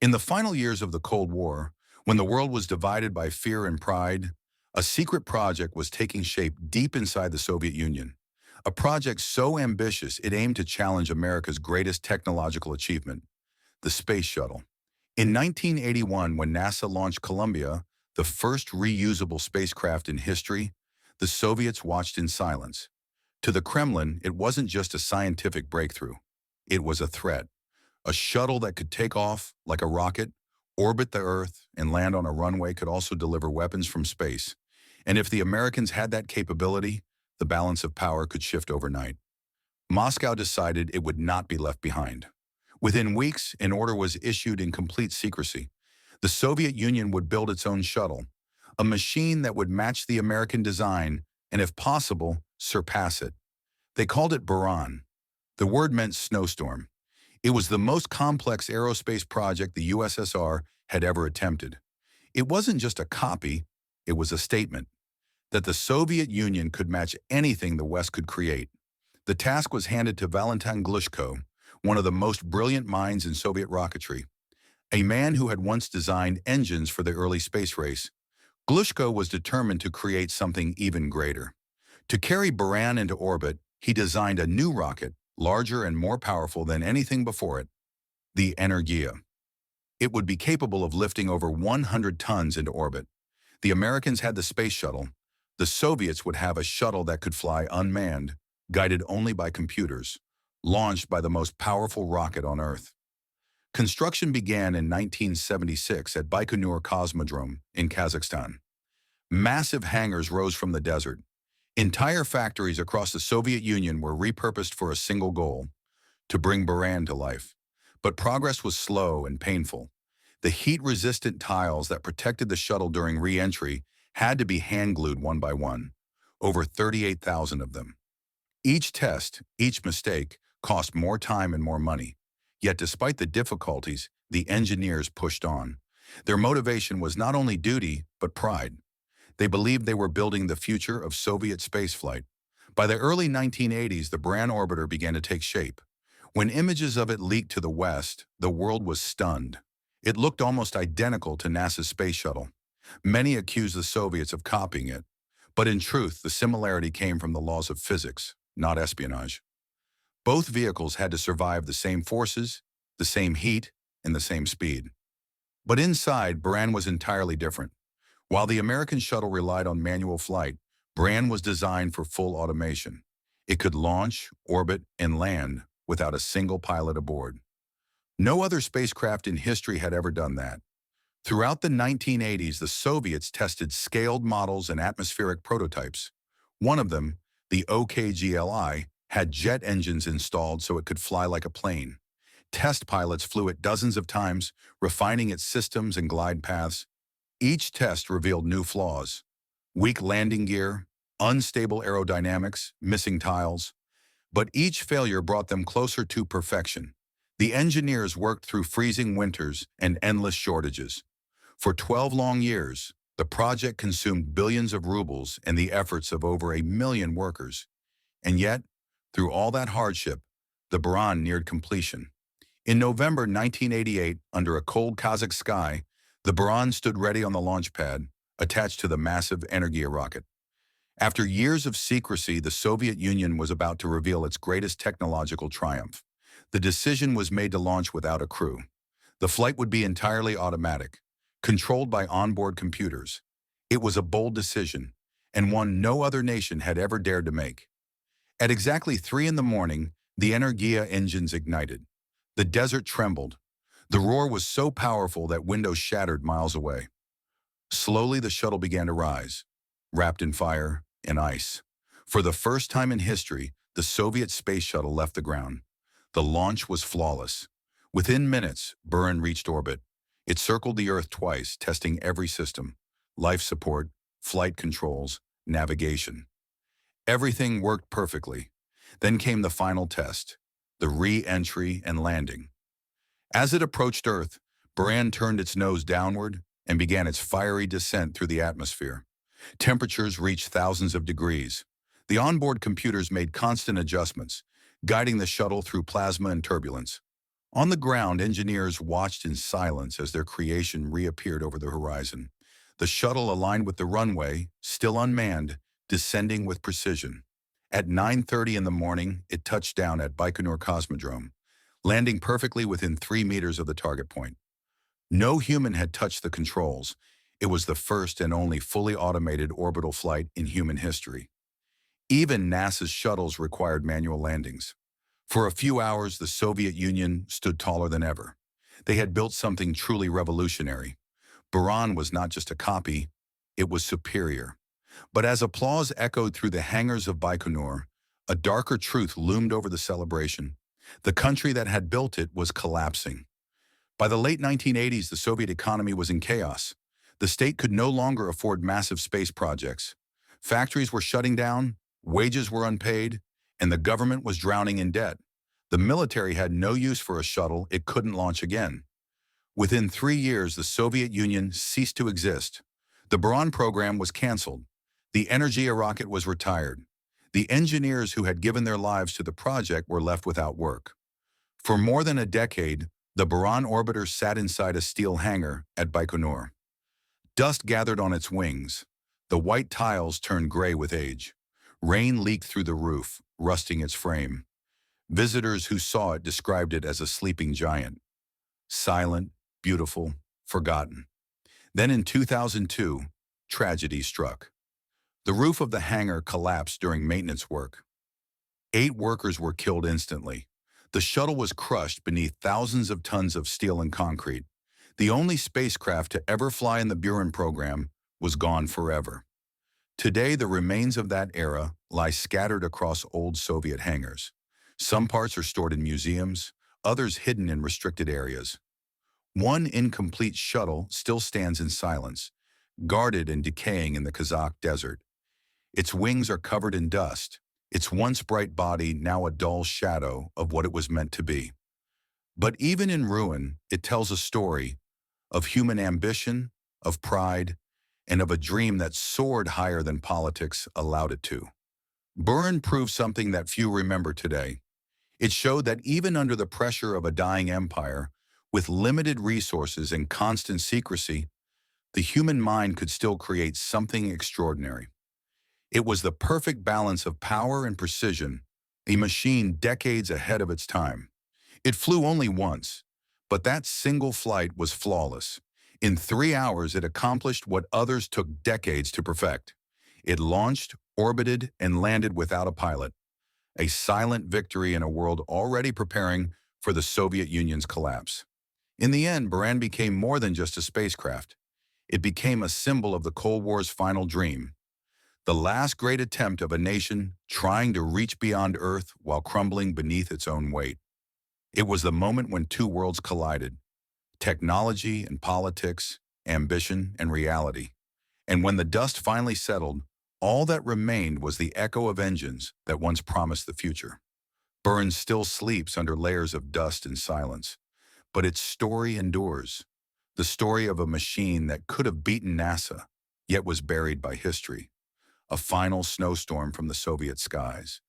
In the final years of the Cold War, when the world was divided by fear and pride, a secret project was taking shape deep inside the Soviet Union. A project so ambitious it aimed to challenge America's greatest technological achievement, the Space Shuttle. In 1981, when NASA launched Columbia, the first reusable spacecraft in history, the Soviets watched in silence. To the Kremlin, it wasn't just a scientific breakthrough. It was a threat. A shuttle that could take off like a rocket, orbit the Earth, and land on a runway could also deliver weapons from space. And if the Americans had that capability, the balance of power could shift overnight. Moscow decided it would not be left behind. Within weeks, an order was issued in complete secrecy. The Soviet Union would build its own shuttle, a machine that would match the American design and, if possible, surpass it. They called it Buran. The word meant snowstorm. It was the most complex aerospace project the USSR had ever attempted. It wasn't just a copy, it was a statement that the Soviet Union could match anything the West could create. The task was handed to Valentin Glushko, one of the most brilliant minds in Soviet rocketry, a man who had once designed engines for the early space race. Glushko was determined to create something even greater. To carry Buran into orbit, he designed a new rocket, larger and more powerful than anything before it, the Energia. It would be capable of lifting over 100 tons into orbit. The Americans had the space shuttle. The Soviets would have a shuttle that could fly unmanned, guided only by computers, launched by the most powerful rocket on Earth. Construction began in 1976 at Baikonur Cosmodrome in Kazakhstan. Massive hangars rose from the desert. Entire factories across the Soviet Union were repurposed for a single goal, to bring Buran to life. But progress was slow and painful. The heat-resistant tiles that protected the shuttle during re-entry had to be hand-glued one by one, over 38,000 of them. Each test, each mistake, cost more time and more money. Yet despite the difficulties, the engineers pushed on. Their motivation was not only duty, but pride. They believed they were building the future of Soviet spaceflight. By the early 1980s, the Buran orbiter began to take shape. When images of it leaked to the West, the world was stunned. It looked almost identical to NASA's space shuttle. Many accused the Soviets of copying it, but in truth, the similarity came from the laws of physics, not espionage. Both vehicles had to survive the same forces, the same heat, and the same speed. But inside, Buran was entirely different. While the American shuttle relied on manual flight, Buran was designed for full automation. It could launch, orbit, and land without a single pilot aboard. No other spacecraft in history had ever done that. Throughout the 1980s, the Soviets tested scaled models and atmospheric prototypes. One of them, the OKGLI, had jet engines installed so it could fly like a plane. Test pilots flew it dozens of times, refining its systems and glide paths. Each test revealed new flaws: weak landing gear, unstable aerodynamics, missing tiles. But each failure brought them closer to perfection. The engineers worked through freezing winters and endless shortages. For 12 long years, the project consumed billions of rubles and the efforts of over 1 million workers. And yet, through all that hardship, the Buran neared completion. In November 1988, under a cold Kazakh sky, the Buran stood ready on the launch pad, attached to the massive Energia rocket. After years of secrecy, the Soviet Union was about to reveal its greatest technological triumph. The decision was made to launch without a crew. The flight would be entirely automatic, controlled by onboard computers. It was a bold decision, and one no other nation had ever dared to make. At exactly 3 in the morning, the Energia engines ignited. The desert trembled. The roar was so powerful that windows shattered miles away. Slowly, the shuttle began to rise, wrapped in fire and ice. For the first time in history, the Soviet space shuttle left the ground. The launch was flawless. Within minutes, Buran reached orbit. It circled the Earth twice, testing every system: life support, flight controls, navigation. Everything worked perfectly. Then came the final test: the re-entry and landing. As it approached Earth, Buran turned its nose downward and began its fiery descent through the atmosphere. Temperatures reached thousands of degrees. The onboard computers made constant adjustments, guiding the shuttle through plasma and turbulence. On the ground, engineers watched in silence as their creation reappeared over the horizon. The shuttle aligned with the runway, still unmanned, descending with precision. At 9:30 in the morning, it touched down at Baikonur Cosmodrome, landing perfectly within 3 meters of the target point. No human had touched the controls. It was the first and only fully automated orbital flight in human history. Even NASA's shuttles required manual landings. For a few hours, the Soviet Union stood taller than ever. They had built something truly revolutionary. Buran was not just a copy, it was superior. But as applause echoed through the hangars of Baikonur, a darker truth loomed over the celebration. The country that had built it was collapsing. By the late 1980s, the Soviet economy was in chaos. The state could no longer afford massive space projects. Factories were shutting down, wages were unpaid, and the government was drowning in debt. The military had no use for a shuttle it couldn't launch again. Within 3 years, the Soviet Union ceased to exist. The Buran program was canceled. The Energia rocket was retired. The engineers who had given their lives to the project were left without work. For more than a decade, the Buran orbiter sat inside a steel hangar at Baikonur. Dust gathered on its wings. The white tiles turned gray with age. Rain leaked through the roof, rusting its frame. Visitors who saw it described it as a sleeping giant. Silent, beautiful, forgotten. Then in 2002, tragedy struck. The roof of the hangar collapsed during maintenance work. 8 workers were killed instantly. The shuttle was crushed beneath thousands of tons of steel and concrete. The only spacecraft to ever fly in the Buran program was gone forever. Today, the remains of that era lie scattered across old Soviet hangars. Some parts are stored in museums, others hidden in restricted areas. One incomplete shuttle still stands in silence, guarded and decaying in the Kazakh desert. Its wings are covered in dust, its once bright body now a dull shadow of what it was meant to be. But even in ruin, it tells a story of human ambition, of pride, and of a dream that soared higher than politics allowed it to. Buran proved something that few remember today. It showed that even under the pressure of a dying empire, with limited resources and constant secrecy, the human mind could still create something extraordinary. It was the perfect balance of power and precision, a machine decades ahead of its time. It flew only once, but that single flight was flawless. In 3 hours, it accomplished what others took decades to perfect. It launched, orbited, and landed without a pilot. A silent victory in a world already preparing for the Soviet Union's collapse. In the end, Buran became more than just a spacecraft. It became a symbol of the Cold War's final dream, the last great attempt of a nation trying to reach beyond Earth while crumbling beneath its own weight. It was the moment when two worlds collided, technology and politics, ambition and reality. And when the dust finally settled, all that remained was the echo of engines that once promised the future. Buran still sleeps under layers of dust and silence, but its story endures. The story of a machine that could have beaten NASA, yet was buried by history. A final snowstorm from the Soviet skies.